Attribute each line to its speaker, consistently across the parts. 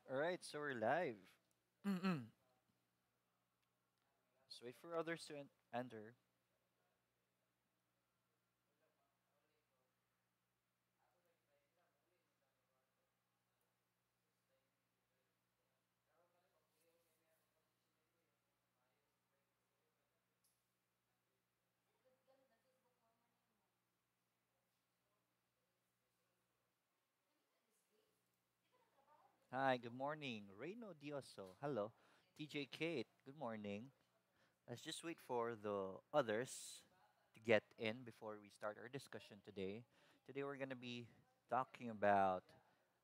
Speaker 1: All right, so we're live. Just wait for others to enter. Hi, good morning. Reyno Dioso. Hello. TJ Kate, good morning. Let's just wait for the others to get in before we start our discussion today. Today we're going to be talking about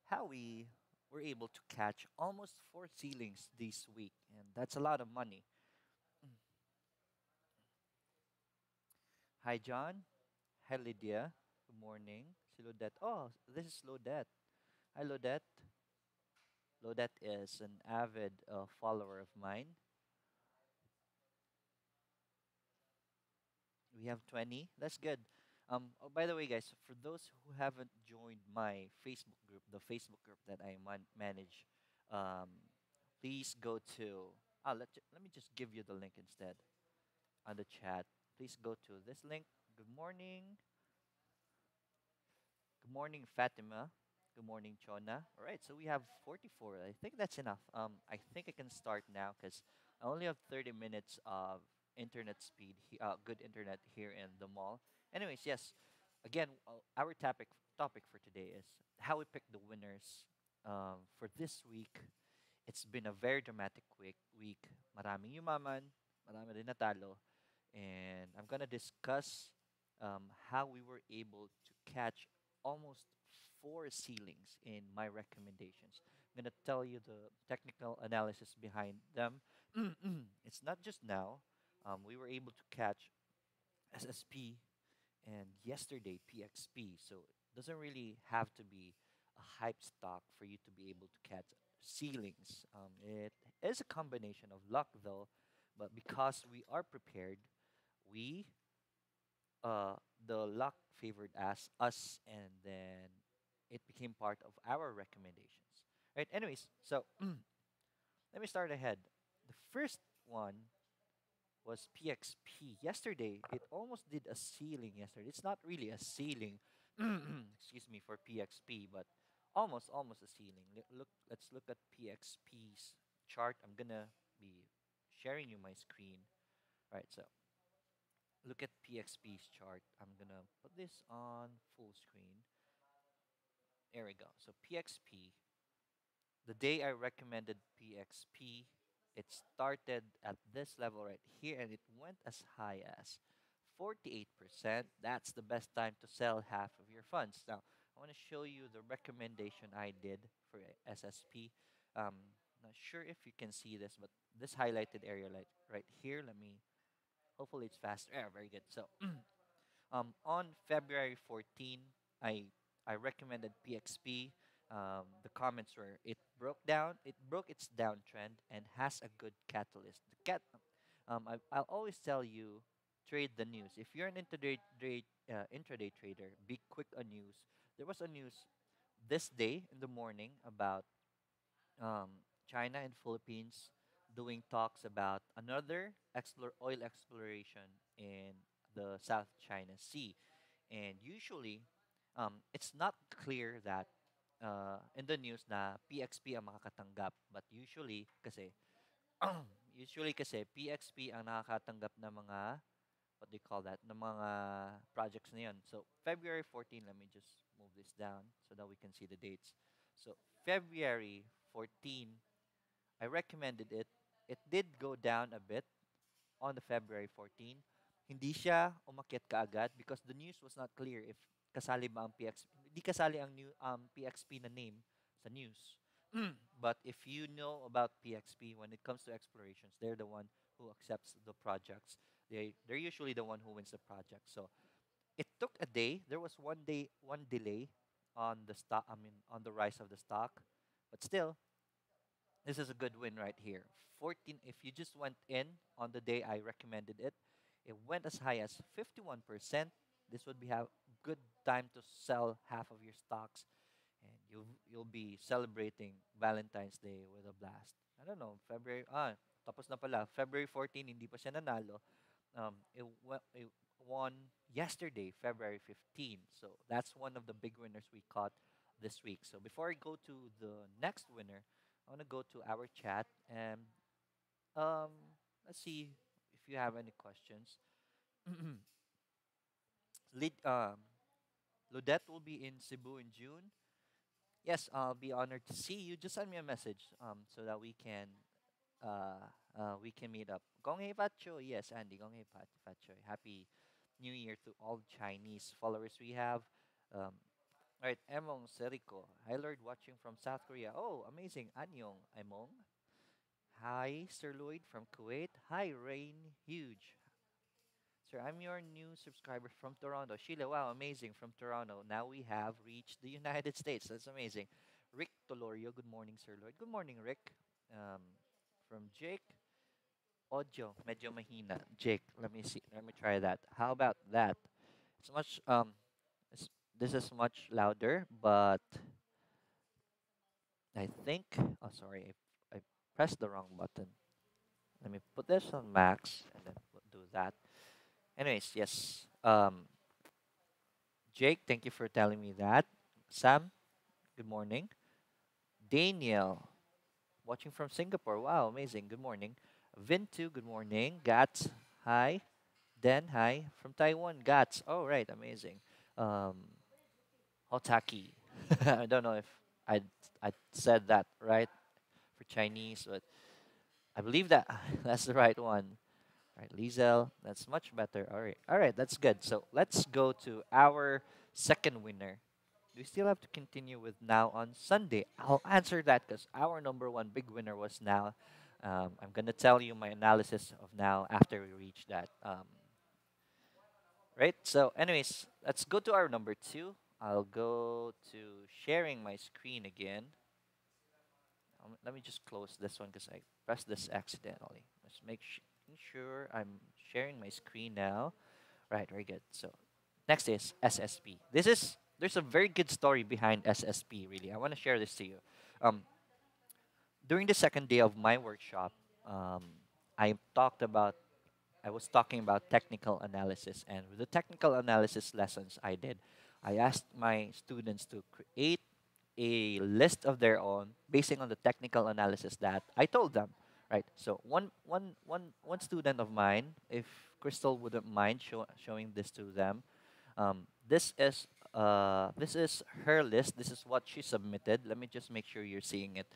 Speaker 1: how we were able to catch almost four ceilings this week, and that's a lot of money. Hi, John. Hi, Lydia. Good morning. Si Lodette. Oh, this is Lodette. Hi, Lodette. Lodette is an avid follower of mine. We have 20. That's good. Oh, by the way, guys, for those who haven't joined my Facebook group, the Facebook group that I manage, um, please go to. Let me just give you the link instead on the chat. Please go to this link. Good morning. Good morning, Fatima. Good morning, Chona. All right, so we have 44. I think that's enough. I think I can start now because I only have 30 minutes of internet speed, good internet here in the mall. Anyways, yes. Again, our topic for today is how we pick the winners for this week. It's been a very dramatic week. Maraming yumaman, marami rin natalo. And I'm gonna discuss how we were able to catch almost four ceilings in my recommendations. I'm gonna tell you the technical analysis behind them. It's not just now. We were able to catch SSP and yesterday PXP. So it doesn't really have to be a hype stock for you to be able to catch ceilings. It is a combination of luck though, but because we are prepared, we the luck favored us, and then it became part of our recommendations. Right. Anyways, so let me start ahead. The first one was PXP. Yesterday, it almost did a ceiling yesterday. It's not really a ceiling, excuse me, for PXP, but almost a ceiling. Let's look at PXP's chart. I'm gonna be sharing you my screen. All right, so look at PXP's chart. I'm gonna put this on full screen. There we go. So PXP, the day I recommended PXP, it started at this level right here and it went as high as 48%. That's the best time to sell half of your funds. Now, I want to show you the recommendation I did for SSP. Not sure if you can see this, but this highlighted area right here, let me, hopefully it's faster. Yeah, very good. So, on February 14, I recommended PXP. The comments were it broke its downtrend and has a good catalyst. I'll always tell you, trade the news. If you're an intraday trader, be quick on news. There was a news this day in the morning about China and Philippines doing talks about another oil exploration in the South China Sea. And usually, it's not clear that in the news na PXP ang makakatanggap. But usually kasi PXP ang nakakatanggap ng mga, what do you call that, ng mga projects na yun. So, February 14, let me just move this down so that we can see the dates. So, February 14, I recommended it. It did go down a bit on the February 14. Hindi siya umakyat kaagad because the news was not clear if kasali ba ang PXP. Hindi kasali ang PXP na name sa news. But if you know about PXP, when it comes to explorations, they're the one who accepts the projects. They're usually the one who wins the project. So it took a day. There was one delay on the stock. I mean, on the rise of the stock, but still, this is a good win right here. 14, if you just went in on the day I recommended it, it went as high as 51%. This would be a good time to sell half of your stocks. And you'll be celebrating Valentine's Day with a blast. I don't know, tapos na pala. February 14, hindi pa siya nanalo. It won yesterday, February 15. So that's one of the big winners we caught this week. So before I go to the next winner, I want to go to our chat and um, let's see if you have any questions. Lid, Ludette will be in Cebu in June. Yes, I'll be honored to see you. Just send me a message so that we can meet up. Gong hei fat choy. Yes, Andy. Gong hei fat choy. Happy New Year to all Chinese followers we have. Um, all right, Emong Seriko. Hi, Lord, watching from South Korea. Oh, amazing. Anyong, Emong. Hi, Sir Lloyd from Kuwait. Hi, Rain Huge. Sir, I'm your new subscriber from Toronto. Sheila, wow, amazing, from Toronto. Now we have reached the United States. That's amazing. Rick Tolorio, good morning, Sir Lloyd. Good morning, Rick. Um, from Jake. Audio, medyo mahina. Jake, let me see. Let me try that. How about that? It's much, this is much louder, but I think, oh, sorry, I pressed the wrong button. Let me put this on max and then do that. Anyways, yes. Jake, thank you for telling me that. Sam, good morning. Daniel, watching from Singapore. Wow, amazing. Good morning. Vintu, good morning. Gats, hi. Den, hi. From Taiwan, Gats. Oh, right, amazing. Um, Hotaki. I don't know if I I said that right for Chinese, but I believe that that's the right one. All right, Liesel, that's much better. All right, that's good. So let's go to our second winner. Do we still have to continue with now on Sunday? I'll answer that because our number one big winner was now. I'm gonna tell you my analysis of now after we reach that. Right. So, anyways, let's go to our number two. I'll go to sharing my screen again. Let me just close this one because I pressed this accidentally. Let's make sure I'm sharing my screen now. Right, very good. So next is SSP. There's a very good story behind SSP. Really, I want to share this to you. Um, During the second day of my workshop, um, I talked about I was talking about technical analysis, and with the technical analysis lessons I did, I asked my students to create a list of their own basing on the technical analysis that I told them. Right. So one student of mine, if Crystal wouldn't mind showing this to them, this is her list. This is what she submitted. Let me just make sure you're seeing it.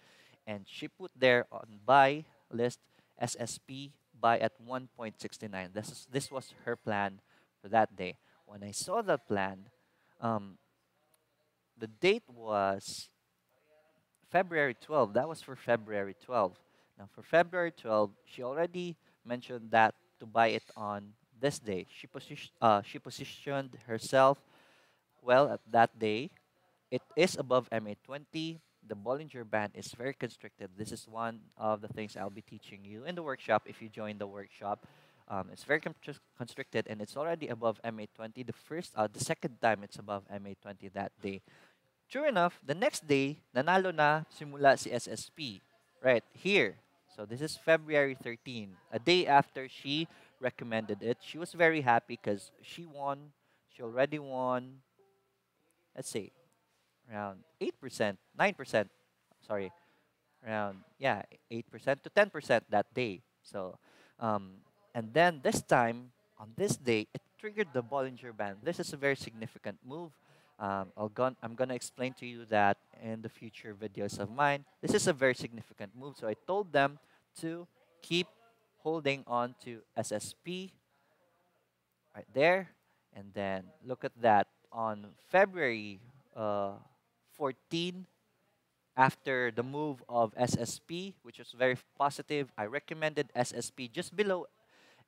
Speaker 1: And she put there on buy list SSP buy at 1.69. This was her plan for that day. When I saw the plan, um, the date was February 12. That was for February 12. Now for February 12, she already mentioned that to buy it on this day. She positioned herself well at that day. It is above MA20. The Bollinger Band is very constricted. This is one of the things I'll be teaching you in the workshop if you join the workshop. It's very constricted and it's already above MA20. The second time it's above MA20 that day. True enough, the next day, nanalo na simula si SSP. Right, here. So this is February 13. A day after she recommended it. She was very happy because she won. She already won, let's say, around 8%, 9%, sorry, around, yeah, 8% to 10% that day. So, and then this time, on this day, it triggered the Bollinger Band. This is a very significant move. I'm gonna explain to you that in the future videos of mine. This is a very significant move. So I told them to keep holding on to SSP right there, and then look at that on February 14. After the move of SSP, which was very positive, I recommended SSP just below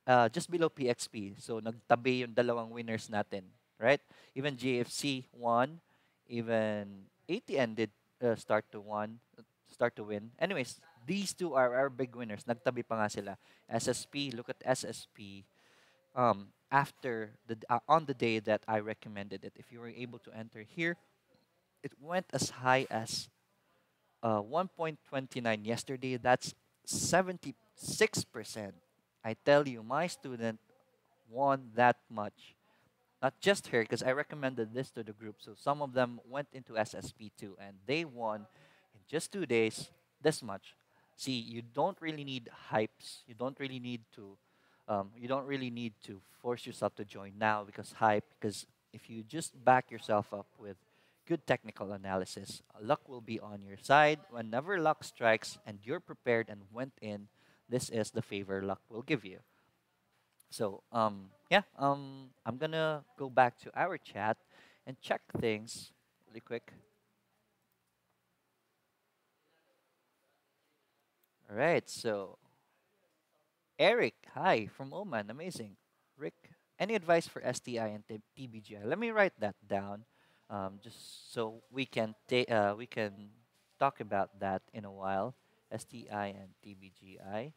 Speaker 1: PXP. So nagtabi yung dalawang winners natin, right? Even GFC won, even ATN did start to win. Anyways, these two are our big winners. Nagtabi pa nga sila. SSP, look at SSP. After on the day that I recommended it, if you were able to enter here, It went as high as 1.29 yesterday. That's 76%. I tell you, my student won that much. Not just her, because I recommended this to the group. So some of them went into SSP too, and they won in just 2 days this much. See, you don't really need hypes. You don't really need to force yourself to join now because hype. Because if you just back yourself up with good technical analysis, luck will be on your side. Whenever luck strikes and you're prepared and went in, this is the favor luck will give you. So yeah, I'm gonna go back to our chat and check things really quick. All right, so Eric, hi from Oman, amazing. Rick, any advice for STI and TBGI? Let me write that down, just so we can talk about that in a while. STI and TBGI.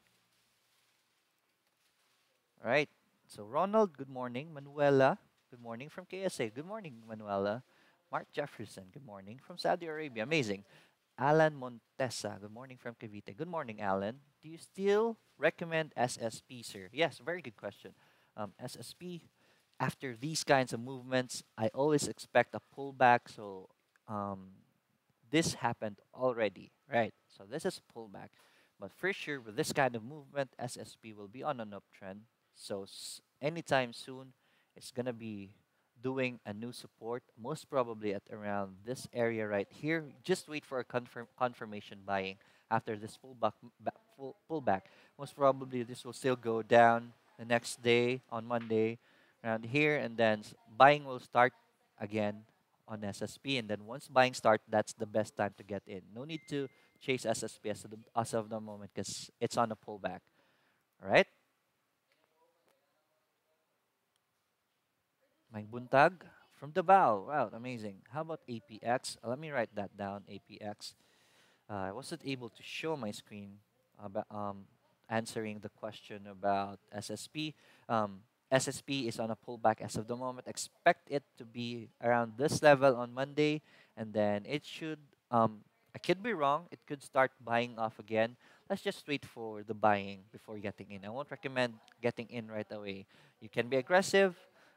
Speaker 1: All right. So Ronald, good morning. Manuela, good morning from KSA. Good morning, Manuela. Mark Jefferson, good morning from Saudi Arabia. Amazing. Alan Montesa, good morning from Cavite. Good morning, Alan. Do you still recommend SSP, sir? Yes, very good question. SSP, after these kinds of movements, I always expect a pullback. So um, this happened already, right? So this is a pullback. But for sure, with this kind of movement, SSP will be on an uptrend. So anytime soon, it's going to be doing a new support, most probably at around this area right here. Just wait for a confirmation buying after this pullback. Most probably, this will still go down the next day on Monday around here, and then buying will start again on SSP. And then once buying start, that's the best time to get in. No need to chase SSP as of the moment because it's on a pullback. All right? May buntag from Davao. Wow, amazing. How about APX? Let me write that down, APX. I wasn't able to show my screen about answering the question about SSP. SSP is on a pullback as of the moment. Expect it to be around this level on Monday, and then it should. I could be wrong. It could start buying off again. Let's just wait for the buying before getting in. I won't recommend getting in right away. You can be aggressive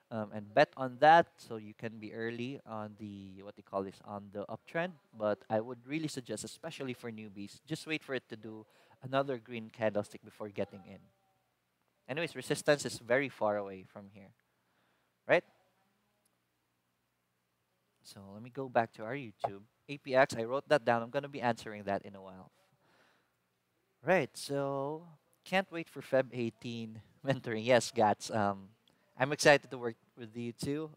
Speaker 1: and bet on that so you can be early on the what they call this on the uptrend, but I would really suggest, especially for newbies, just wait for it to do another green candlestick before getting in. Anyways, resistance is very far away from here, right? So let me go back to our YouTube. APX, I wrote that down. I'm going to be answering that in a while. Right, so can't wait for Feb 18 mentoring. Yes, Gats. I'm excited to work with you too.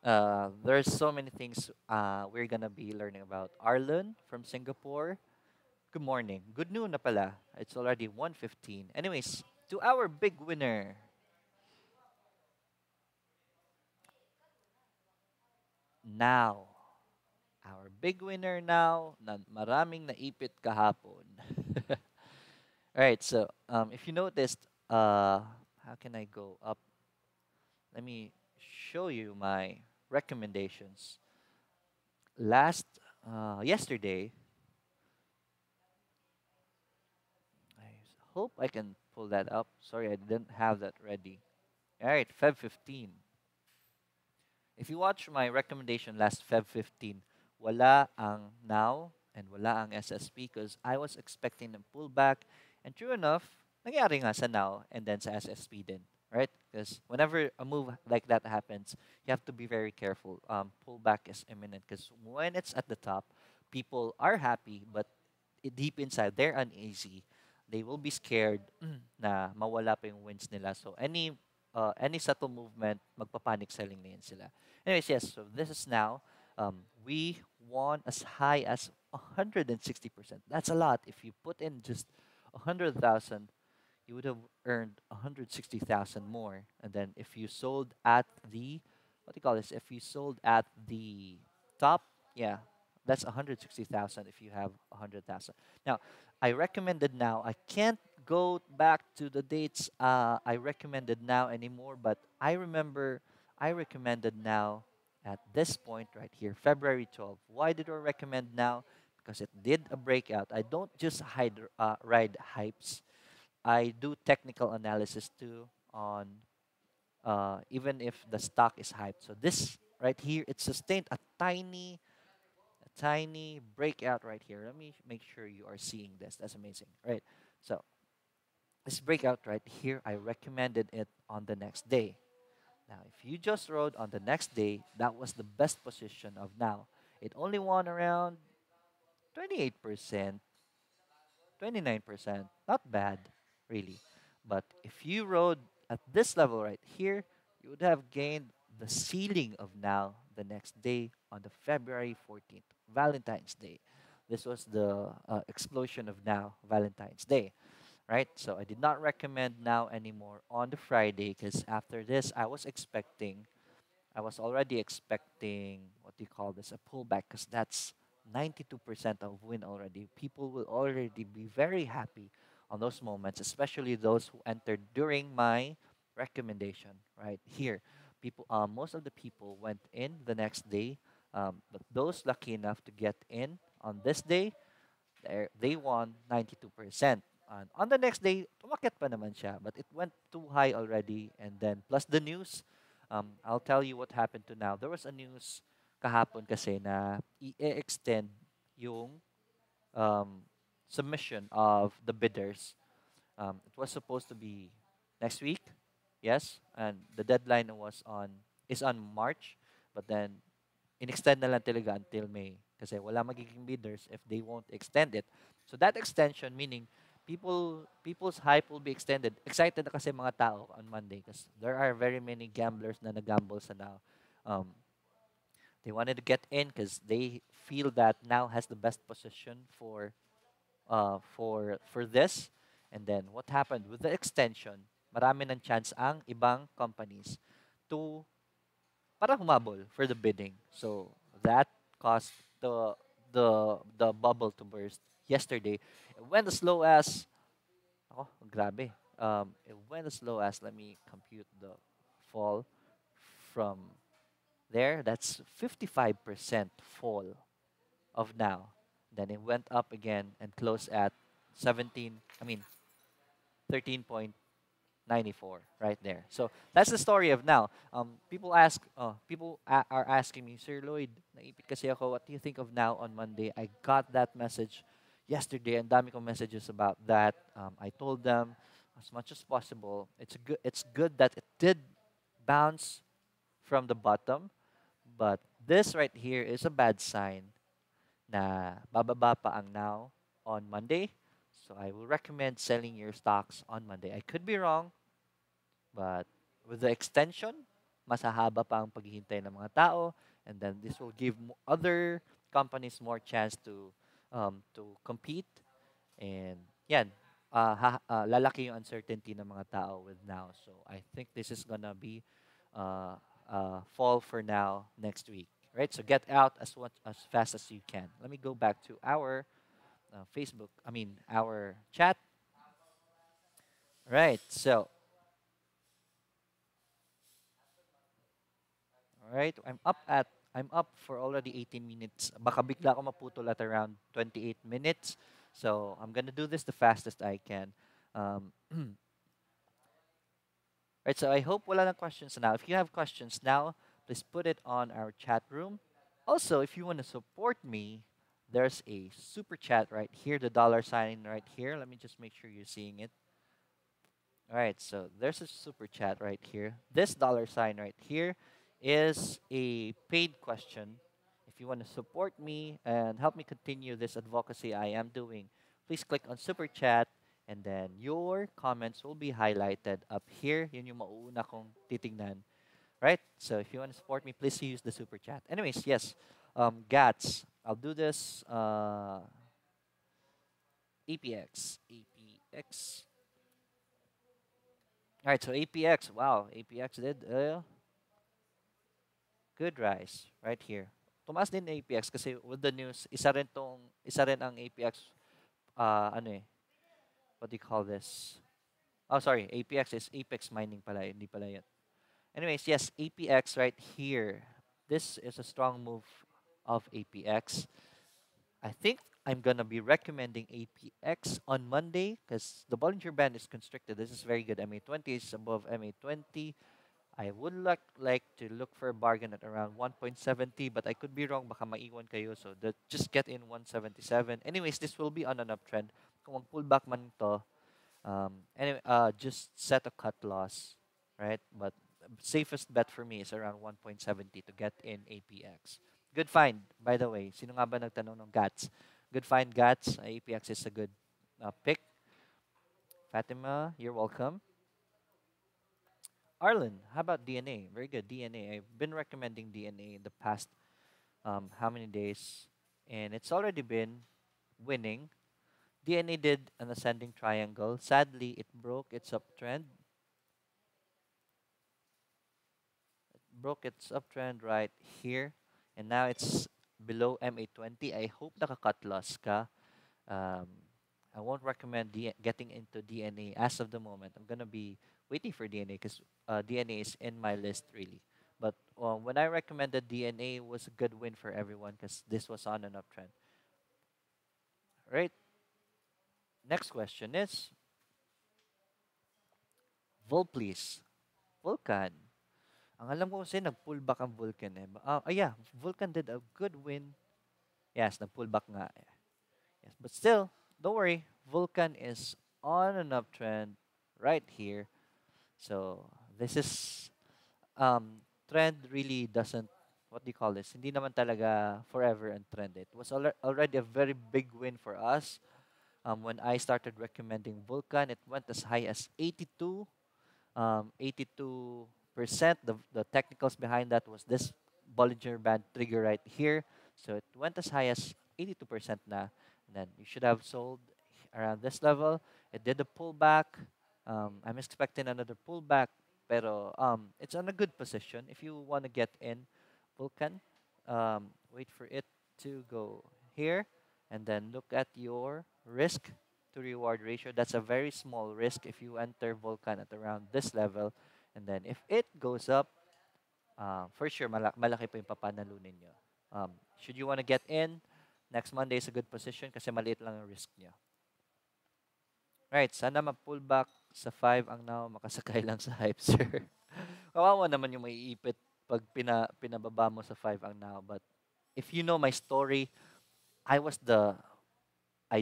Speaker 1: There's so many things we're gonna be learning about. Arlen from Singapore. Good morning. Good noon na pala. It's already 1:15. Anyways, to our big winner. Now. Our big winner now na maraming naipit kahapon. Alright, so if you noticed, how can I go up? Let me show you my recommendations. Yesterday, I hope I can pull that up. Sorry, I didn't have that ready. All right, Feb 15. If you watch my recommendation last Feb 15, wala ang now and wala ang SSP because I was expecting a pullback. And true enough, nangyari nga sa now and then sa SSP din. Right? Because whenever a move like that happens, you have to be very careful. Pullback is imminent because when it's at the top, people are happy, but deep inside, they're uneasy. They will be scared na mawala pa yung wins nila. So any subtle movement, magpa-panic selling na yan sila. Anyways, yes, so this is now. We won as high as 160%. That's a lot. If you put in just 100,000, you would have earned 160,000 more. And then if you sold at the, what do you call this? If you sold at the top, yeah, that's 160,000 if you have 100,000. Now, I recommended now. I can't go back to the dates I recommended now anymore, but I remember I recommended now at this point right here, February 12th. Why did I recommend now? Because it did a breakout. I don't just ride hypes. I do technical analysis too on even if the stock is hyped. So this right here, it sustained a tiny breakout right here. Let me make sure you are seeing this. That's amazing, right? So this breakout right here, I recommended it on the next day. Now, if you just rode on the next day, that was the best position of now. It only won around 28%, 29%. Not bad, really. But if you rode at this level right here, you would have gained the ceiling of now the next day on the February 14th, Valentine's Day. This was the explosion of now, Valentine's Day, right? So I did not recommend now anymore on the Friday because after this, I was already expecting what do you call this, a pullback, because that's 92% of win already. People will already be very happy on those moments, especially those who entered during my recommendation right here. Most of the people went in the next day, but those lucky enough to get in on this day, they won 92%. And on the next day, tumakyat pa naman siya, but it went too high already. And then plus the news, I'll tell you what happened to now. There was a news kahapon kasi na i-extend yung um, submission of the bidders. It was supposed to be next week, yes, and the deadline is on March, but then in-extend na lang talaga until May kasi wala magiging bidders if they won't extend it. So that extension meaning people's hype will be extended. Excited na kasi mga tao on Monday because there are very many gamblers na nag-gamble sa now. Um, they wanted to get in because they feel that now has the best position for this. And then what happened with the extension? Marami ng chance ang ibang companies to para humabol for the bidding. So that caused the bubble to burst yesterday. It went as low as grabe. It went as low as, let me compute the fall from there. That's 55% fall of now. Then it went up again and closed at 13.94 right there. So that's the story of now. Are asking me, Sir Lloyd, naipit kasi ako, what do you think of now on Monday? I got that message yesterday, and dami kong messages about that. I told them as much as possible. It's good that it did bounce from the bottom, but this right here is a bad sign na bababa pa ang now on Monday. So I will recommend selling your stocks on Monday. I could be wrong, but with the extension, mas hahaba pa ang paghihintay ng mga tao, and then this will give other companies more chance to compete. And yan, lalaki yung uncertainty ng mga tao with now. So I think this is gonna be fall for now next week. Right? So get out as fast as you can. Let me go back to our our chat. Right. So, all right. I'm up for already 18 minutes. Baka bigla ako maputol at around 28 minutes. So, I'm gonna do this the fastest I can. Um, right. So, I hope wala na questions now. If you have questions now, please put it on our chat room. Also, if you want to support me, there's a super chat right here, the dollar sign right here. Let me just make sure you're seeing it. All right, so there's a super chat right here. This dollar sign right here is a paid question. If you want to support me and help me continue this advocacy I am doing, please click on super chat, and then your comments will be highlighted up here. Yun yung mauuna kong titignan. Right? So if you want to support me, please use the super chat. Anyways, yes, GATS. I'll do this. APX. All right, so APX. Wow, APX did good rise right here. Tumaas din ang APX kasi with the news, isa rin ang APX, what do you call this? Oh, sorry, APX is Apex Mining pala, hindi pala yan. Anyways, yes, APX right here. this is a strong move of APX. I think I'm gonna be recommending APX on Monday because the Bollinger Band is constricted. This is very good. MA20 is above MA20. I would like to look for a bargain at around 1.70, but I could be wrong. Baka maiwan kayo. So just get in 177. Anyways, this will be on an uptrend. Kung mag-pullback man to, anyway, just set a cut loss, right? But safest bet for me is around 1.70 to get in APX. Good find, by the way. Sino nga ba nagtanong ng GATS? Good find, GATS. APX is a good pick. Fatima, you're welcome. Arlen, how about DNA? Very good, DNA. I've been recommending DNA in the past how many days? And it's already been winning. DNA did an ascending triangle. Sadly, it broke its uptrend. It broke its uptrend right here. And now it's below MA20. I hope naka-cut loss ka. Um, I won't recommend getting into DNA as of the moment. I'm gonna be waiting for DNA because DNA is in my list really. But when I recommended DNA, it was a good win for everyone because this was on an uptrend. Right. Next question is please. Vulcan. Ang alam ko kasi nag-pullback ang Vulcan eh. Yeah, Vulcan did a good win. Yes, nag-pullback nga. Yes, but still, don't worry. Vulcan is on an uptrend right here. So this is trend really doesn't, what do you call this? Hindi naman talaga forever and trend. It was already a very big win for us. When I started recommending Vulcan, it went as high as 82. 82%. The technicals behind that was this Bollinger Band trigger right here. So it went as high as 82% na. And then you should have sold around this level. It did a pullback. I'm expecting another pullback. Pero it's on a good position. If you want to get in Vulcan, wait for it to go here. And then look at your risk to reward ratio. That's a very small risk if you enter Vulcan at around this level. And then if it goes up, for sure, malaki po yung papanalunin nyo. Should you want to get in, next Monday is a good position kasi maliit lang yung risk nyo. Right, sana mag-pullback sa 5 ang now, makasakay lang sa hype, sir. Kawawa naman yung maiipit pag pinababa mo sa 5 ang now. But if you know my story, I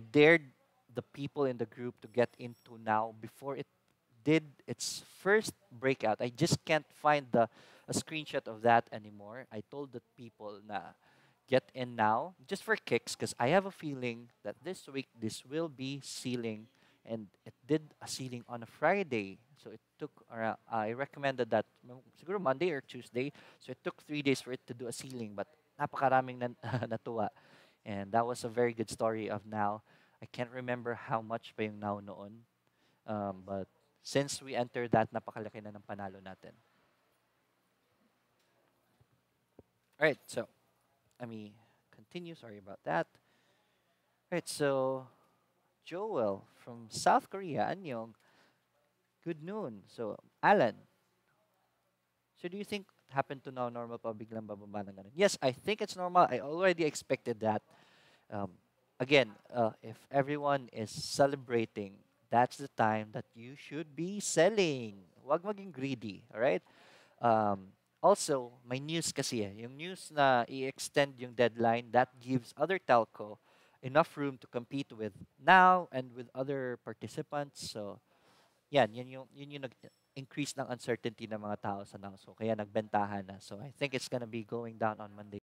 Speaker 1: dared the people in the group to get into now before it did its first breakout. I just can't find a screenshot of that anymore. I told the people na get in now just for kicks because I have a feeling that this week this will be sealing, and it did a sealing on a Friday. So it took around, I recommended that siguro Monday or Tuesday. So it took 3 days for it to do a sealing, but napakaraming natuwa. And that was a very good story of now. I can't remember how much pa yung now noon. But since we entered that, napakalaki na ng panalo natin. Alright, so let me continue. Sorry about that. Alright, so Joel from South Korea, Anyong. Good noon. So, Alan. So do you think it happened to now normal pa biglang bababa ng ganun? Yes, I think it's normal. I already expected that. Again, if everyone is celebrating, that's the time that you should be selling. Huwag maging greedy, alright? Also, may news kasi yung news na i-extend yung deadline, that gives other telco enough room to compete with now and with other participants. So, yun yung nag-increase ng uncertainty ng mga tao sa now. So, kaya nagbentahan na. So, I think it's gonna be going down on Monday.